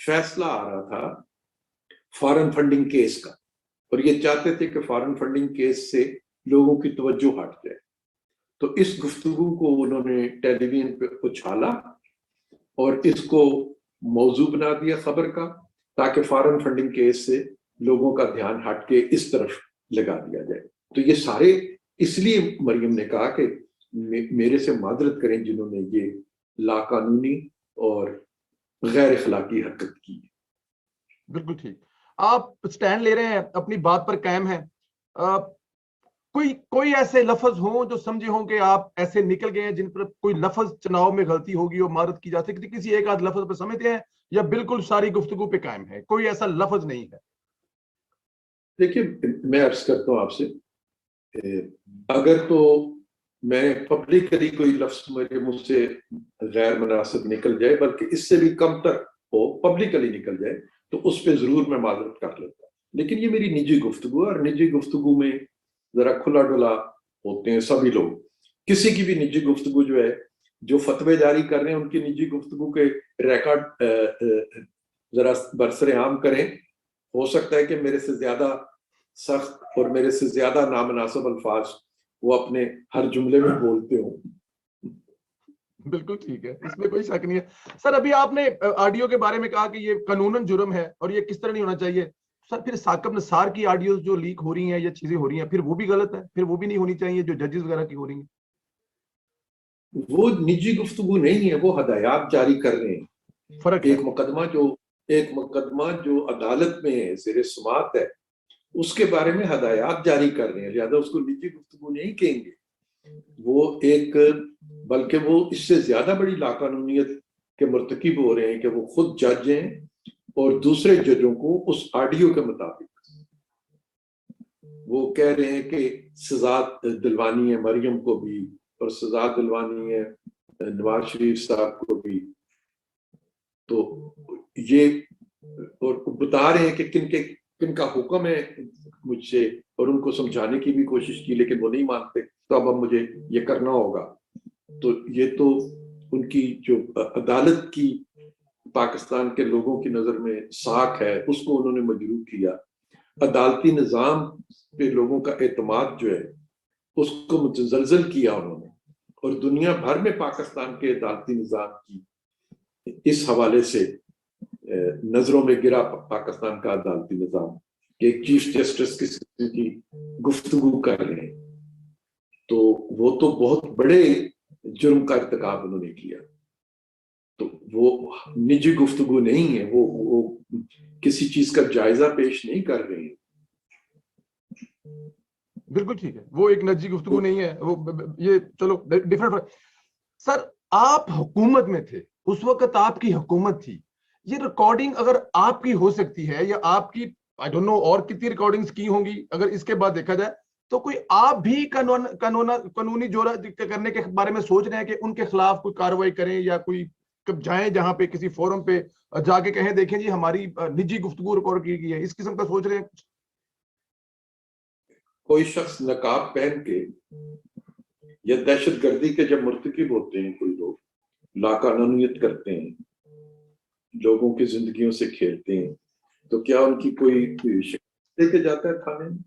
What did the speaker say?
फैसला आ रहा था फॉरेन फंडिंग केस का, और ये चाहते थे कि फॉरेन फंडिंग केस से लोगों की तवज्जो हट जाए। तो इस गुफ्तगू को उन्होंने टेलीविजन पे उछाला और इसको मौजू बना दिया खबर का, ताकि फॉरेन फंडिंग केस से लोगों का ध्यान हट के इस तरफ लगा दिया जाए। तो ये सारे इसलिए मरियम ने कहा कि मेरे से मादरत करें जिन्होंने ये लाकानूनी और गैर इखलाकी हरकत की। बिल्कुल ठीक, आप स्टैंड ले रहे हैं, अपनी बात पर कायम हैं। कोई ऐसे लफ्ज हों जो समझे हों कि आप ऐसे निकल गए हैं जिन पर कोई लफ्ज चुनाव में गलती होगी और मारत की जा सकती, किसी एक आध लफ्ज पर समझते हैं, या बिल्कुल सारी गुफ्तगू पे कायम है, कोई ऐसा लफ्ज नहीं है? देखिए, मैं अर्ज करता हूँ आपसे, अगर तो मैं पब्लिकली कोई लफ्ज मेरे मुंह से गैर मुनासिब निकल जाए, बल्कि इससे भी कम तर हो पब्लिकली निकल जाए, तो उस पर जरूर मैं माजरत कर लेता। लेकिन ये मेरी निजी गुफ्तगू है, और निजी गुफ्तगू में जरा खुला डुला होते हैं सभी लोग। किसी की भी निजी गुफ्तगू जो है, जो फतवे जारी कर रहे हैं उनकी निजी गुफ्तगू के रिकॉर्ड जरा बरसरे आम करें। हो सकता है कि मेरे से ज्यादा सख्त और मेरे से ज्यादा नामनासिब अल्फाज वो अपने हर जुमले में बोलते हो। बिल्कुल ठीक है, इसमें कोई शक नहीं है। सर, अभी आपने ऑडियो के बारे में कहा कि ये कानूनन जुर्म है और ये किस तरह नहीं होना चाहिए। सर, फिर साकिब नसार की ऑडियोज जो लीक हो रही हैं या चीजें हो रही हैं, फिर वो भी गलत है, फिर वो भी नहीं होनी चाहिए जो जजेस वगैरह की हो रही हैं? वो निजी गुफ्तगू नहीं है, वो हदायत जारी कर रहे हैं। फर्क एक है। मुकदमा जो अदालत में है, ज़ेरे सुमात है, उसके बारे में हदायत जारी कर रहे हैं, लिहाजा उसको निजी गुफ्तगू नहीं कहेंगे। वो एक, बल्कि वो इससे ज्यादा बड़ी लाकानूनियत के मुर्तकिब हो रहे हैं कि वो खुद जज हैं और दूसरे जजों को उस ऑडियो के मुताबिक वो कह रहे हैं कि सजा दिलवानी है मरियम को भी, और सजा दिलवानी है नवाज शरीफ साहब को भी। तो ये और बता रहे हैं कि किनका हुक्म है मुझसे, और उनको समझाने की भी कोशिश की, लेकिन वो नहीं मानते, तो अब मुझे ये करना होगा। तो ये तो उनकी जो अदालत की पाकिस्तान के लोगों की नजर में साख है, उसको उन्होंने मजरूह किया। अदालती निज़ाम पे लोगों का एतमाद जो है उसको मुतज़लज़ल किया उन्होंने, और दुनिया भर में पाकिस्तान के अदालती निज़ाम की इस हवाले से नजरों में गिरा पाकिस्तान का अदालती निज़ाम, एक चीफ जस्टिस किस्म की गुफ्तगू कर रहे हैं। तो वो तो बहुत बड़े जुर्म का इर्तिकाब उन्होंने किया। तो वो निजी गुफ्तगू नहीं है, वो किसी चीज का जायजा पेश नहीं कर रहे हैं। बिल्कुल ठीक है, वो एक निजी गुफ्तगू नहीं है, वो ये चलो डिफरेंट। सर, आप हुकूमत में थे उस वक्त, आपकी हुकूमत थी, ये रिकॉर्डिंग अगर आपकी हो सकती है या आपकी, आई डोंट नो और कितनी रिकॉर्डिंग्स की होंगी, अगर इसके बाद देखा जाए तो कोई आप भी कानूनी जोरा करने के बारे में सोच रहे हैं कि उनके खिलाफ कोई कार्रवाई करें, या कोई कब जाएं जहां पे किसी फोरम पे जाके कहें देखें जी हमारी निजी गुफ्तगू रिकॉर्ड की गई है, इस किस्म का सोच रहे हैं? कोई शख्स नकाब पहन के या दहशत गर्दी के जब मुर्तकिब होते हैं, कोई लोग लाकानूनियत करते हैं, लोगों की जिंदगियों से खेलते हैं, तो क्या उनकी कोई शिकायत लेके जाता है थाने में?